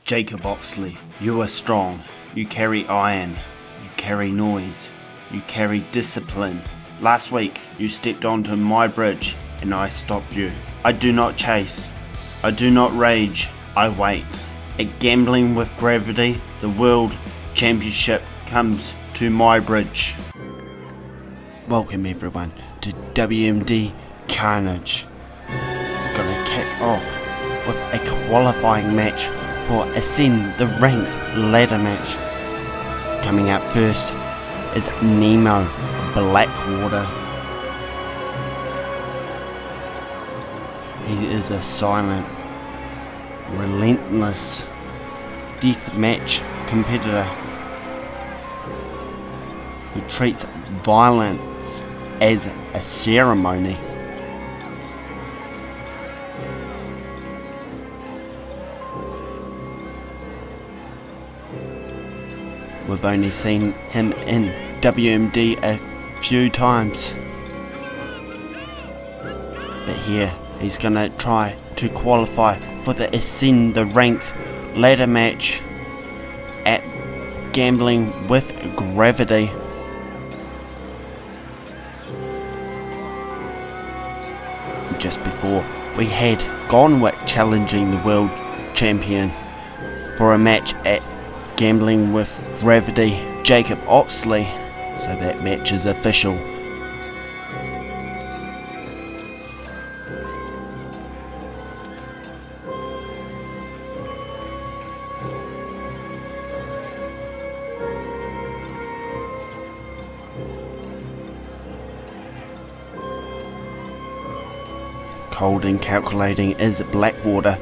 Jacob Oxley, you are strong, you carry iron, you carry noise, you carry discipline. Last week you stepped onto my bridge and I stopped you. I do not chase, I do not rage, I wait. At Gambling with Gravity, the World Championship comes to my bridge. Welcome everyone to WMD Carnage. We're gonna kick off with a qualifying match for Ascend the Ranks ladder match. Coming up first is Nemo Blackwater. He is a silent, relentless deathmatch competitor who treats violence as a ceremony. We've only seen him in WMD a few times, but here he's gonna try to qualify for the Ascend the Ranks ladder match at Gambling with Gravity. Just before, we had Gonwick challenging the world champion for a match at Gambling with Gravity, Jacob Oxley, so that match is official. Cold and calculating is Blackwater,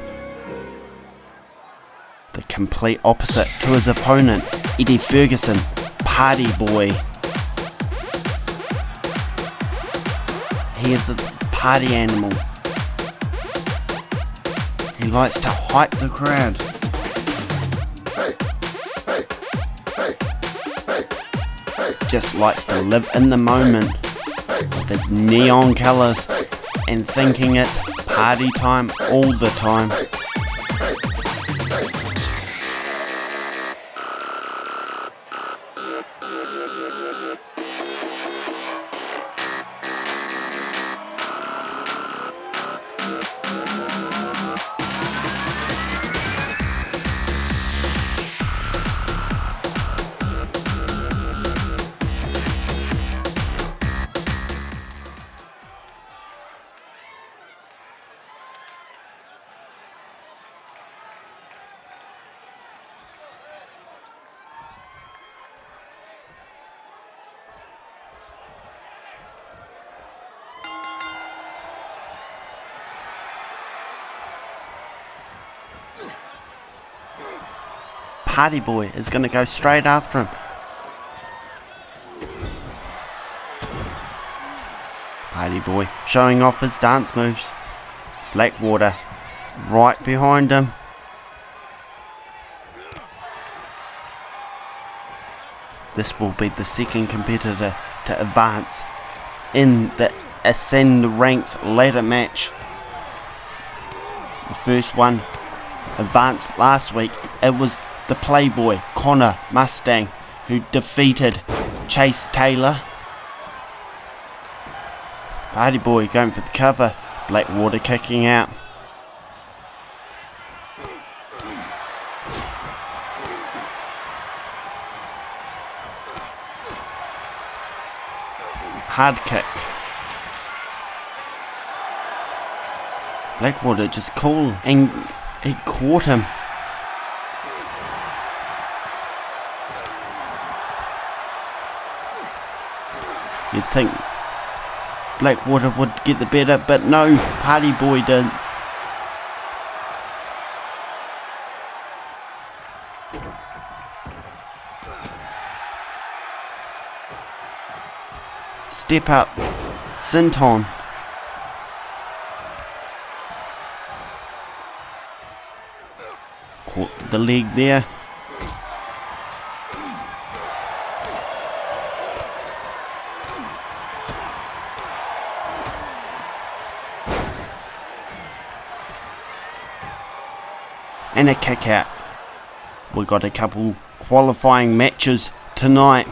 the complete opposite to his opponent, Eddie Ferguson, party boy. He is a party animal. He likes to hype the crowd. Just likes to live in the moment with his neon colours and thinking it's party time all the time. Party boy is going to go straight after him. Party boy showing off his dance moves. Blackwater right behind him. This will be the second competitor to advance in the Ascend the Ranks ladder match. The first one advanced last week. It was the Playboy Connor Mustang who defeated Chase Taylor. Party boy going for the cover. Blackwater kicking out. Hard kick. Blackwater just cool and he caught him. You'd think Blackwater would get the better, but no, Party Boy did. Step up, Sinton. Caught the leg there. And a kick out. We've got a couple qualifying matches tonight.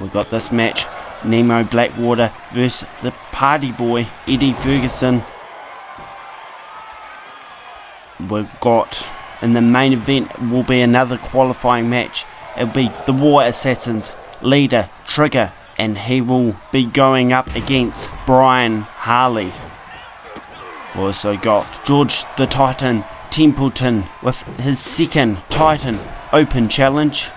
We've got this match, Nemo Blackwater versus the party boy, Eddie Ferguson. We've got, in the main event, will be another qualifying match. It'll be the War Assassins leader, Trigger, and he will be going up against Brian Harley. We've also got George the Titan Templeton with his second Titan Open Challenge.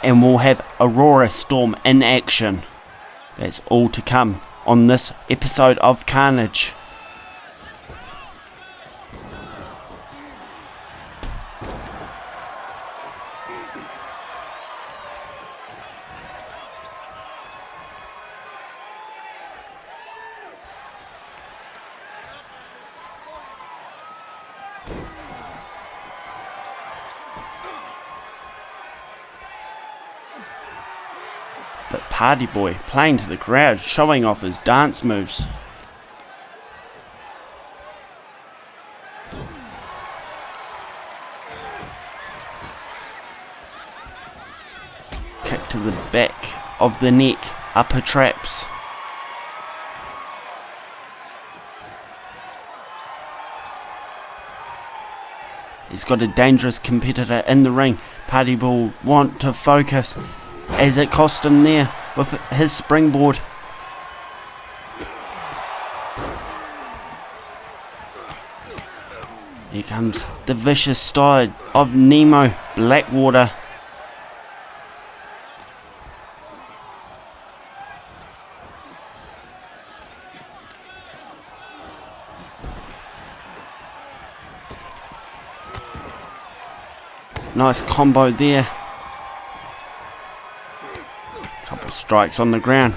And we'll have Aurora Storm in action. That's all to come on this episode of Carnage. But Party Boy playing to the crowd, showing off his dance moves. Kick to the back of the neck, upper traps. He's got a dangerous competitor in the ring. Party Boy want to focus, as it cost him there with his springboard. Here comes the vicious side of Nemo Blackwater. Nice combo there. Couple strikes on the ground.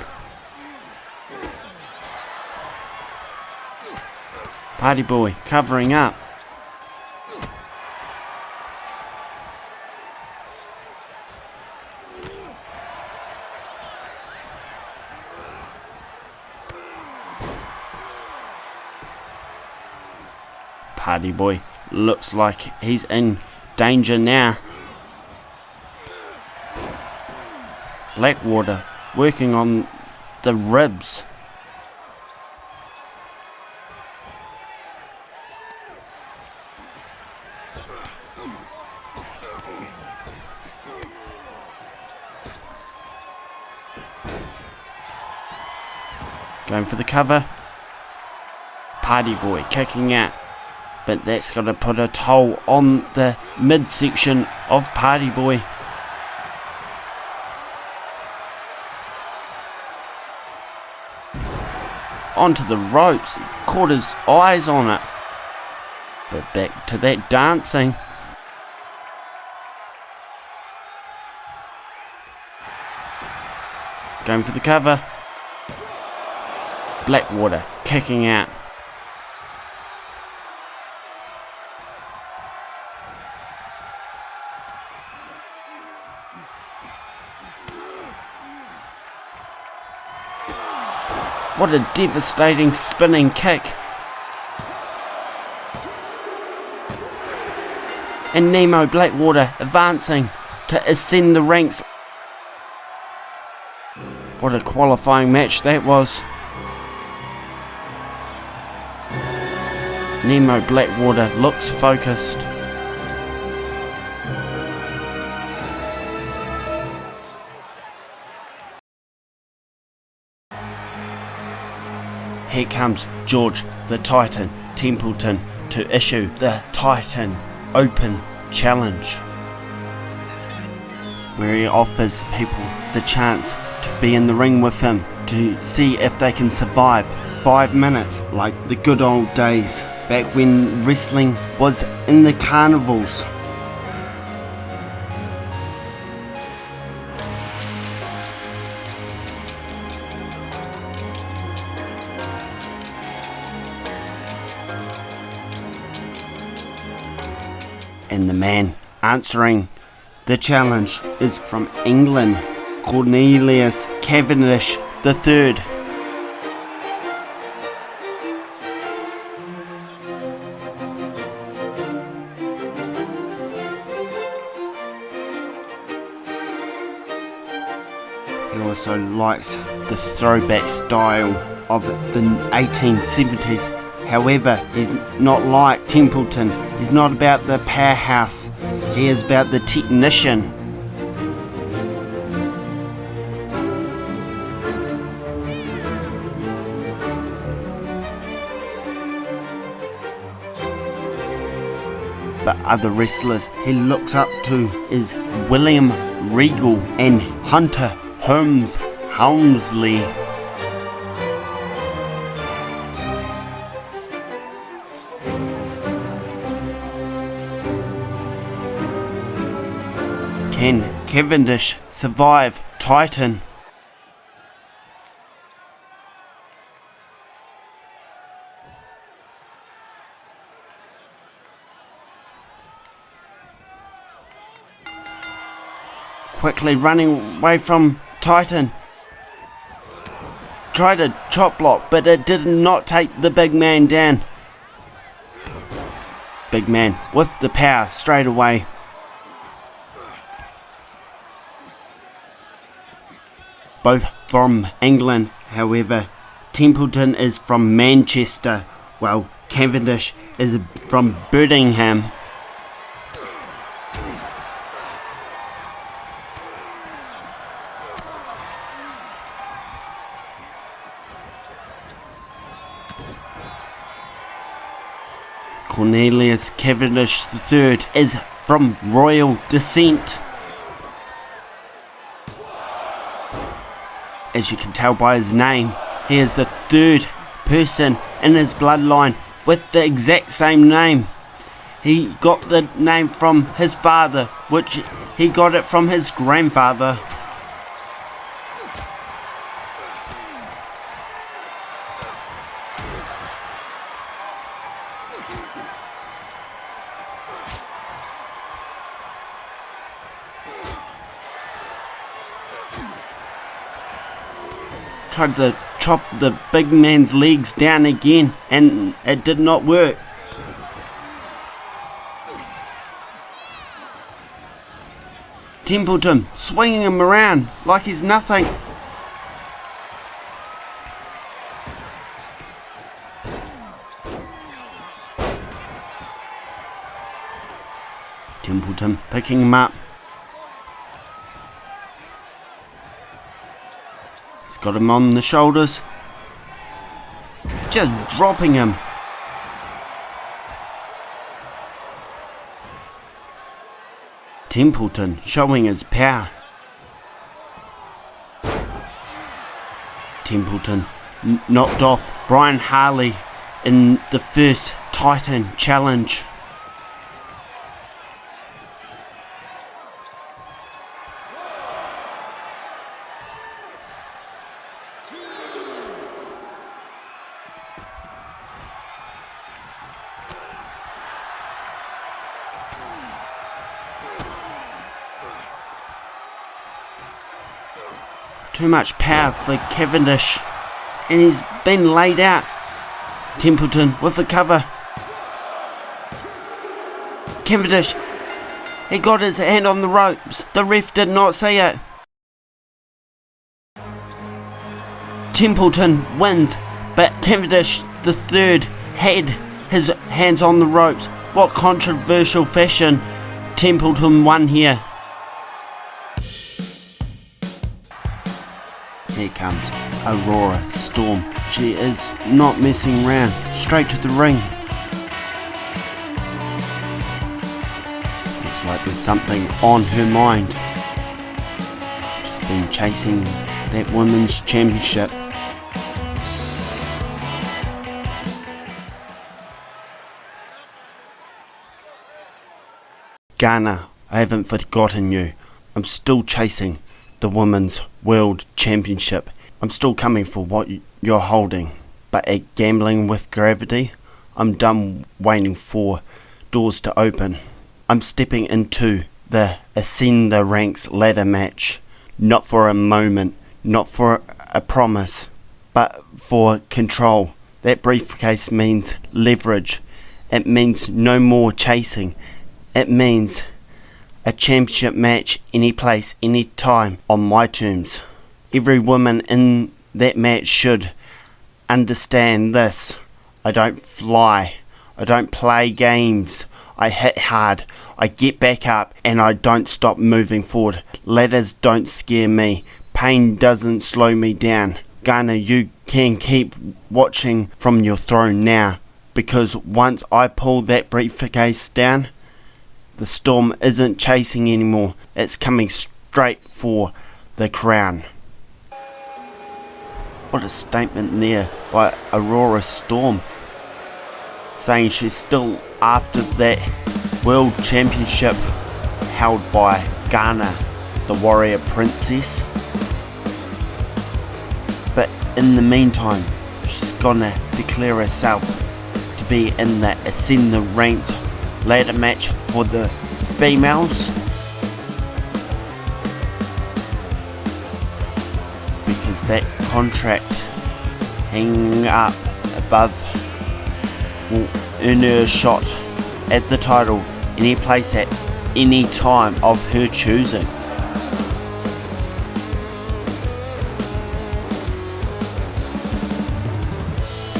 Party Boy covering up. Party Boy looks like he's in danger now. Blackwater working on the ribs. Going for the cover. Party Boy kicking out. But that's going to put a toll on the midsection of Party Boy. Onto the ropes, caught his eyes on it. But back to that dancing. Going for the cover. Blackwater kicking out. What a devastating spinning kick. And Nemo Blackwater advancing to ascend the ranks. What a qualifying match that was. Nemo Blackwater looks focused. Here comes George the Titan Templeton to issue the Titan Open Challenge, where he offers people the chance to be in the ring with him to see if they can survive 5 minutes like the good old days back when wrestling was in the carnivals. And the man answering the challenge is from England, Cornelius Cavendish III. also likes the throwback style of the 1870s. However, he's not like Templeton. He's not about the powerhouse. He is about the technician. But other wrestlers he looks up to is William Regal and Hunter Holmes Helmsley. Can Cavendish survive Titan? Quickly running away from Titan. Tried a chop block, but it did not take the big man down. Big man with the power straight away. Both from England, however. Templeton is from Manchester, while Cavendish is from Birmingham. Cornelius Cavendish III is from royal descent. As you can tell by his name, he is the third person in his bloodline with the exact same name. He got the name from his father, which he got it from his grandfather. Tried to chop the big man's legs down again, and it did not work. Templeton swinging him around like he's nothing. Templeton picking him up. He's got him on the shoulders. Just dropping him. Templeton showing his power. Templeton knocked off Brian Harley in the first Titan challenge. Too much power for Cavendish, and he's been laid out. Templeton with a cover. Cavendish, he got his hand on the ropes. The ref did not see it. Templeton wins, but Cavendish the third had his hands on the ropes. What controversial fashion Templeton won here. Here comes Aurora Storm. She is not messing around. Straight to the ring. Looks like there's something on her mind. She's been chasing that women's championship. Ghana, I haven't forgotten you. I'm still chasing the Women's World Championship. I'm still coming for what you're holding. But at Gambling with Gravity, I'm done waiting for doors to open. I'm stepping into the Ascend the Ranks ladder match. Not for a moment, not for a promise, but for control. That briefcase means leverage. It means no more chasing. It means a championship match any place, any time, on my terms. Every woman in that match should understand this. I don't fly. I don't play games. I hit hard. I get back up and I don't stop moving forward. Ladders don't scare me. Pain doesn't slow me down. Ghana, you can keep watching from your throne now, because once I pull that briefcase down, the storm isn't chasing anymore. It's coming straight for the crown. What a statement there by Aurora Storm, saying she's still after that World Championship held by Ghana, the Warrior Princess. But in the meantime, she's gonna declare herself to be in the Ascend the Ranks ladder match for the females, because that contract hanging up above will earn her a shot at the title any place at any time of her choosing.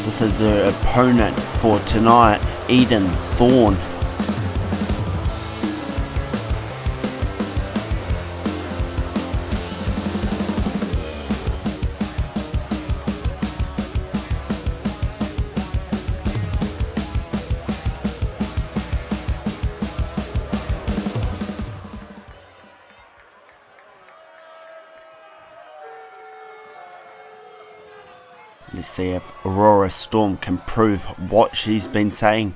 This is her opponent for tonight, Eden Thorne. Let's see if Aurora Storm can prove what she's been saying.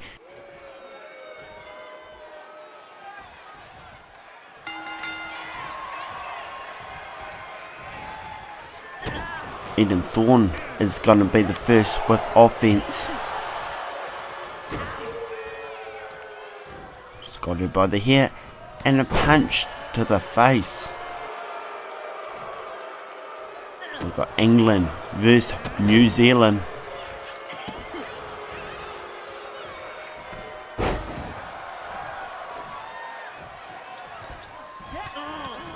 Eden Thorne is going to be the first with offense. Just got her by the hair and a punch to the face. We've got England versus New Zealand.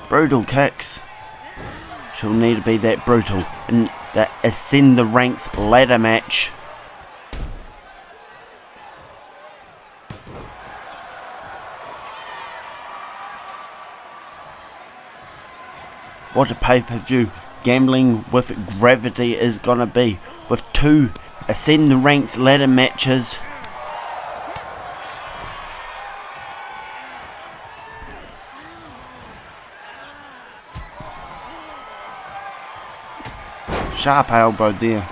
Brutal kicks. She'll need to be that brutal in the Ascend the Ranks ladder match. What a pay-per-view gambling with gravity is gonna be, with two Ascend the Ranks ladder matches. Sharp elbow there.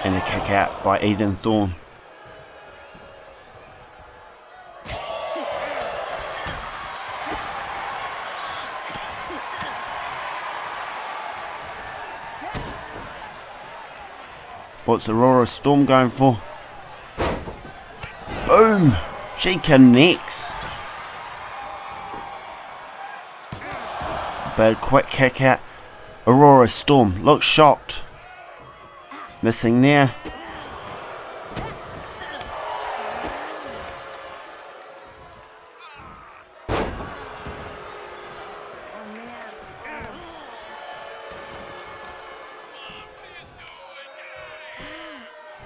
And a kick out by Eden Thorne. What's Aurora Storm going for? Boom! She connects. But a quick kick out. Aurora Storm looks shocked. Missing there.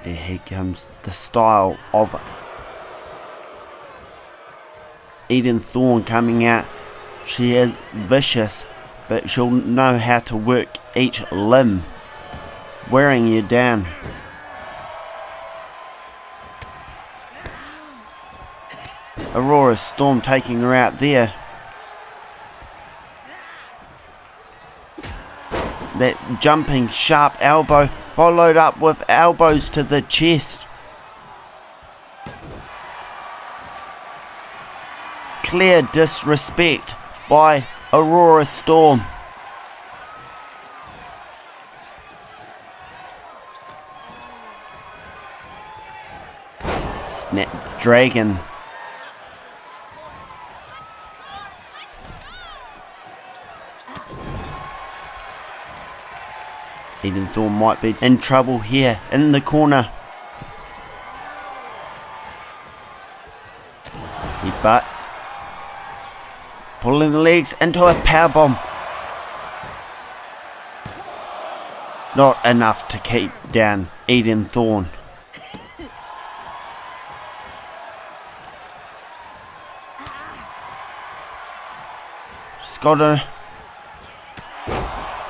And here comes the style of Eden Thorne coming out. She is vicious, but she'll know how to work each limb, wearing you down. Aurora Storm taking her out there. That jumping sharp elbow followed up with elbows to the chest. Clear disrespect by Aurora Storm. Snapdragon. Eden Thorne might be in trouble here in the corner. Headbutt. Pulling the legs into a powerbomb. Not enough to keep down Eden Thorn. She's got her,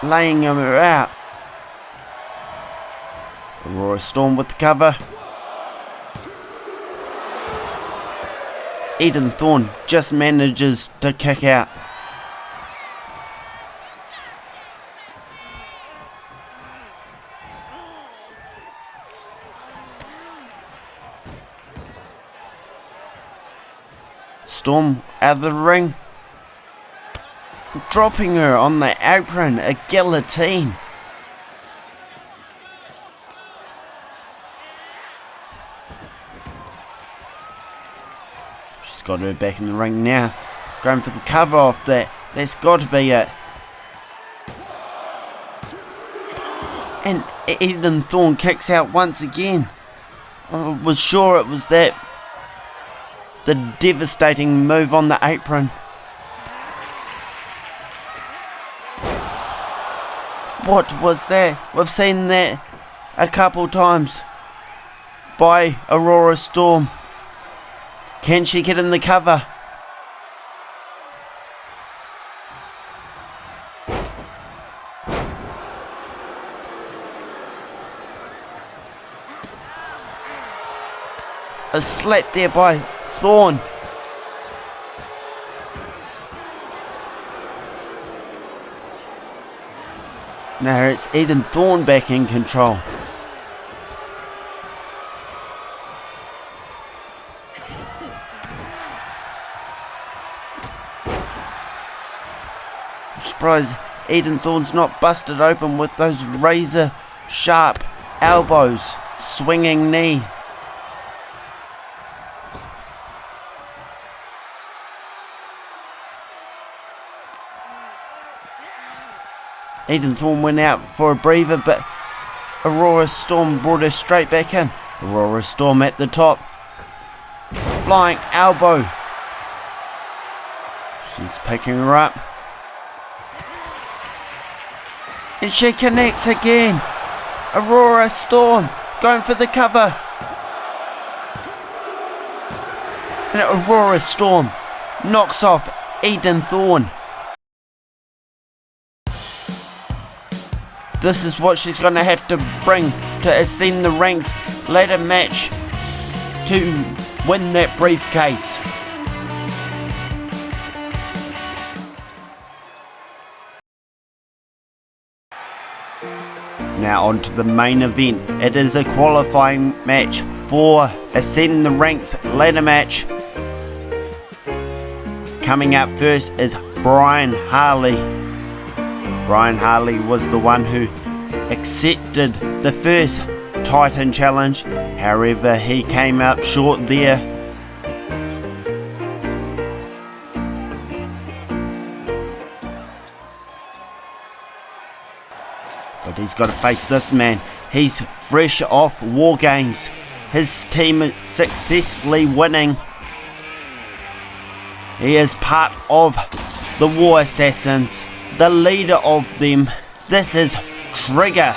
laying her out. Aurora Storm with the cover. Eden Thorn just manages to kick out. Storm out of the ring. Dropping her on the apron, a guillotine. She's got her back in the ring now. Going for the cover off that. That's got to be it. And Eden Thorn kicks out once again. I was sure it was that. The devastating move on the apron. What was that? We've seen that a couple times by Aurora Storm. Can she get in the cover? A slap there by Thorn. Now it's Eden Thorn back in control. I'm surprised Eden Thorn's not busted open with those razor sharp elbows, swinging knee. Eden Thorn went out for a breather, but Aurora Storm brought her straight back in. Aurora Storm at the top. Flying elbow. She's picking her up. And she connects again. Aurora Storm going for the cover. And Aurora Storm knocks off Eden Thorn. This is what she's going to have to bring to ascend the ranks ladder match to win that briefcase. Now on to the main event. It is a qualifying match for ascend the ranks ladder match. Coming up first is Brian Harley. Brian Harley was the one who accepted the first Titan challenge, however he came up short there. But he's got to face this man. He's fresh off War Games. His team is successfully winning. He is part of the War Assassins. The leader of them. This is Trigger.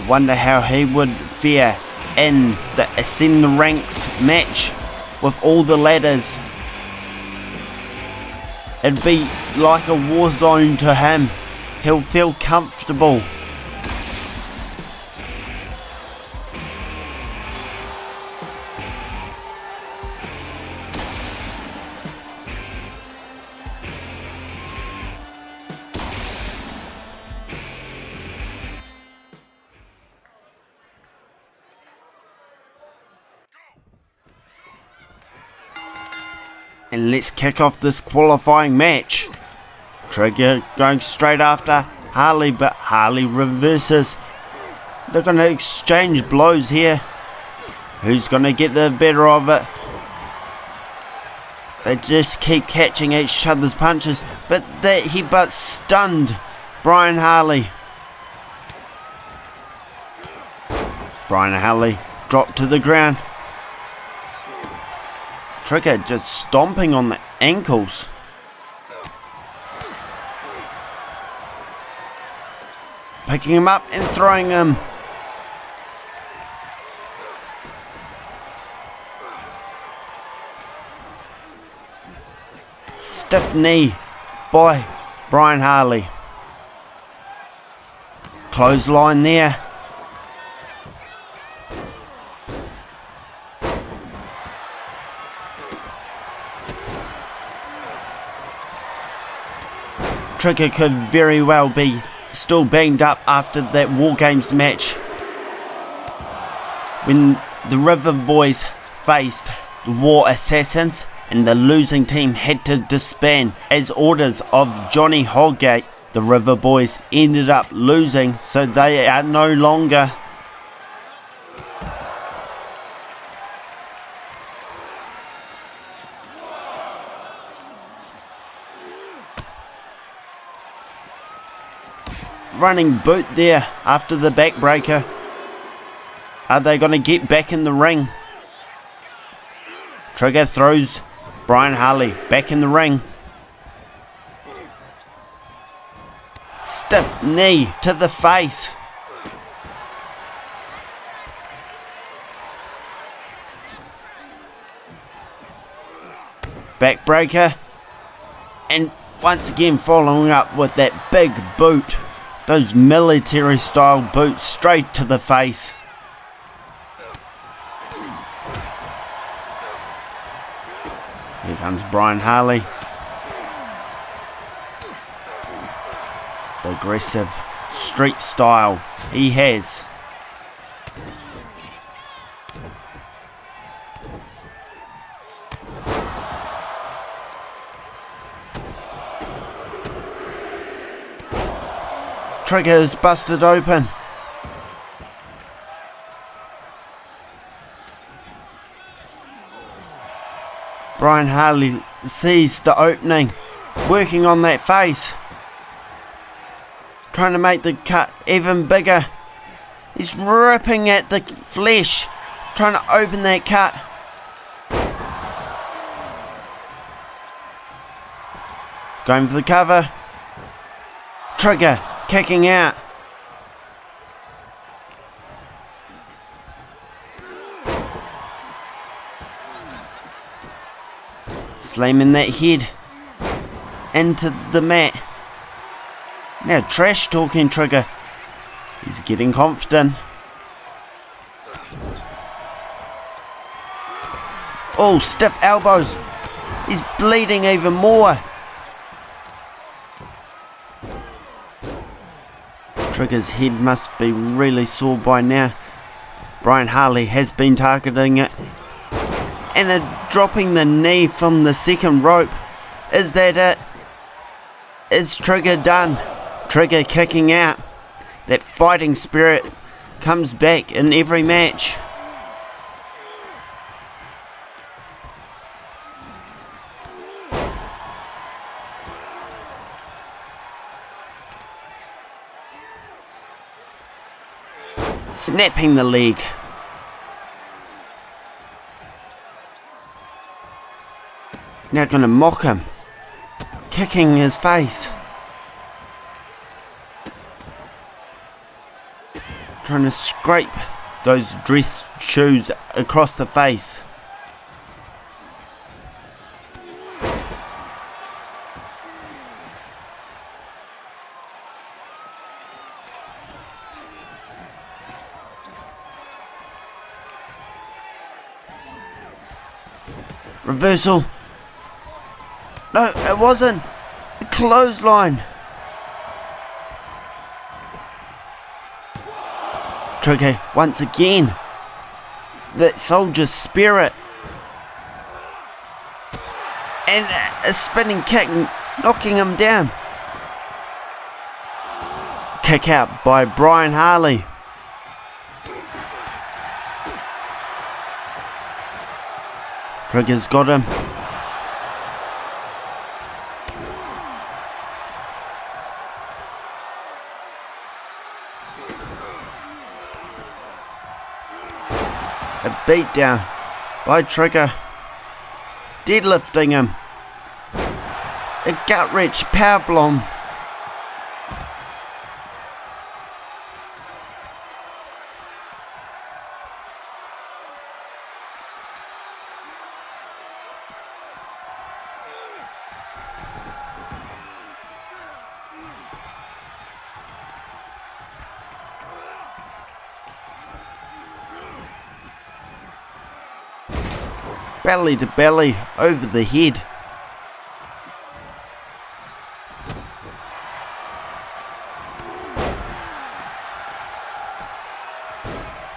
Wonder how he would fare in the Ascend the Ranks match with all the ladders. It'd be like a war zone to him. He'll feel comfortable. And let's kick off this qualifying match. Trigger going straight after Harley, but Harley reverses. They're going to exchange blows here. Who's going to get the better of it? They just keep catching each other's punches, but he stunned Brian Harley. Brian Harley dropped to the ground. Trigger just stomping on the ankles. Picking him up and throwing him. Stiff knee by Brian Harley. Clothesline there. Trigger could very well be still banged up after that War Games match when the River Boys faced the War Assassins and the losing team had to disband as orders of Johnny Holgate. The River Boys ended up losing, so they are no longer running boot there after the backbreaker. Are they going to get back in the ring? Trigger throws Brian Harley back in the ring. Stiff knee to the face. Backbreaker. And once again following up with that big boot. Those military style boots straight to the face. Here comes Brian Harley. The aggressive street style he has. Trigger is busted open. Brian Harley sees the opening, working on that face, trying to make the cut even bigger. He's ripping at the flesh, trying to open that cut. Going for the cover. Trigger kicking out. Slamming that head into the mat. Now trash talking Trigger. He's getting confident. Oh, stiff elbows. He's bleeding even more. Trigger's head must be really sore by now. Brian Harley has been targeting it. And dropping the knee from the second rope. Is that it? Is Trigger done? Trigger kicking out. That fighting spirit comes back in every match. Snapping the leg. Now gonna mock him. Kicking his face. Trying to scrape those dress shoes across the face. Reversal. No, it wasn't. A clothesline. Trigger once again. That soldier spirit. And a spinning kick knocking him down. Kick out by Brian Harley. Trigger's got him. beatdown by Trigger. Deadlifting him. A gut-wrench powerbomb. Belly to belly over the head.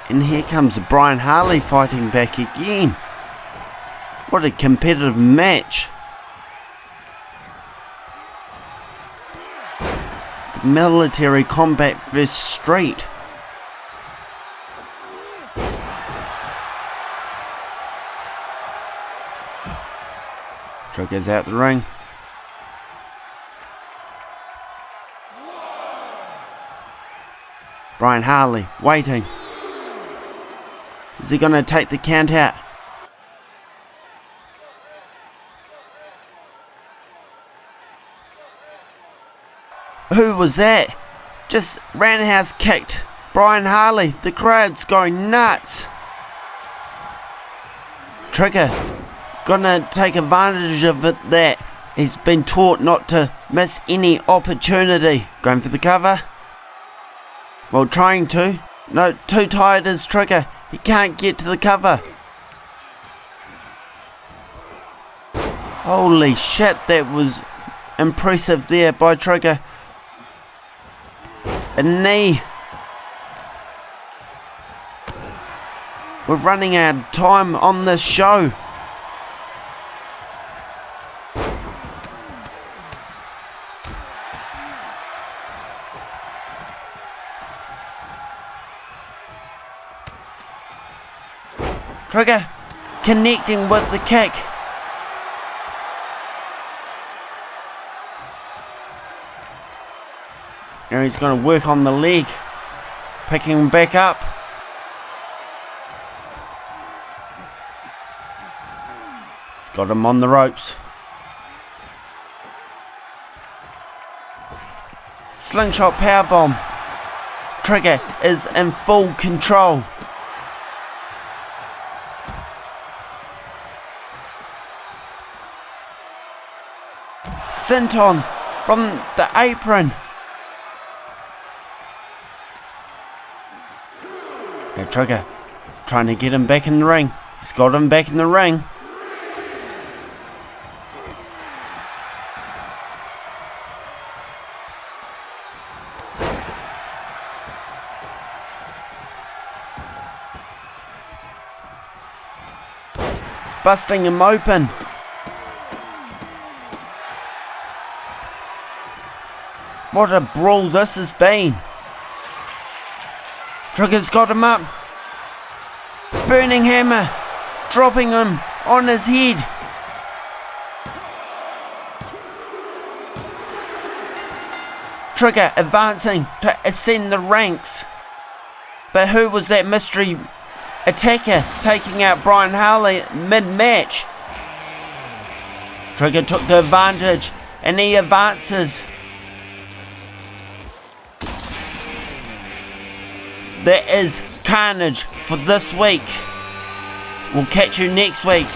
And here comes Brian Harley fighting back again. What a competitive match. The military combat versus street. Trigger's out the ring. Brian Harley waiting. Is he going to take the count out? Who was that? Just roundhouse kicked Brian Harley. The crowd's going nuts. Trigger gonna take advantage of it that he's been taught not to miss any opportunity. Going for the cover. Well, trying to. No, too tired is Trigger. He can't get to the cover. Holy shit, that was impressive there by Trigger. A knee. We're running out of time on this show. Trigger connecting with the kick. Now he's going to work on the leg. Picking him back up. Got him on the ropes. Slingshot powerbomb. Trigger is in full control. Senton from the apron. Now Trigger trying to get him back in the ring. He's got him back in the ring. Busting him open. What a brawl this has been. Trigger's got him up. Burning hammer. Dropping him on his head. Trigger advancing to ascend the ranks. But who was that mystery attacker taking out Brian Harley mid-match? Trigger took the advantage and he advances. That is Carnage for this week. We'll catch you next week.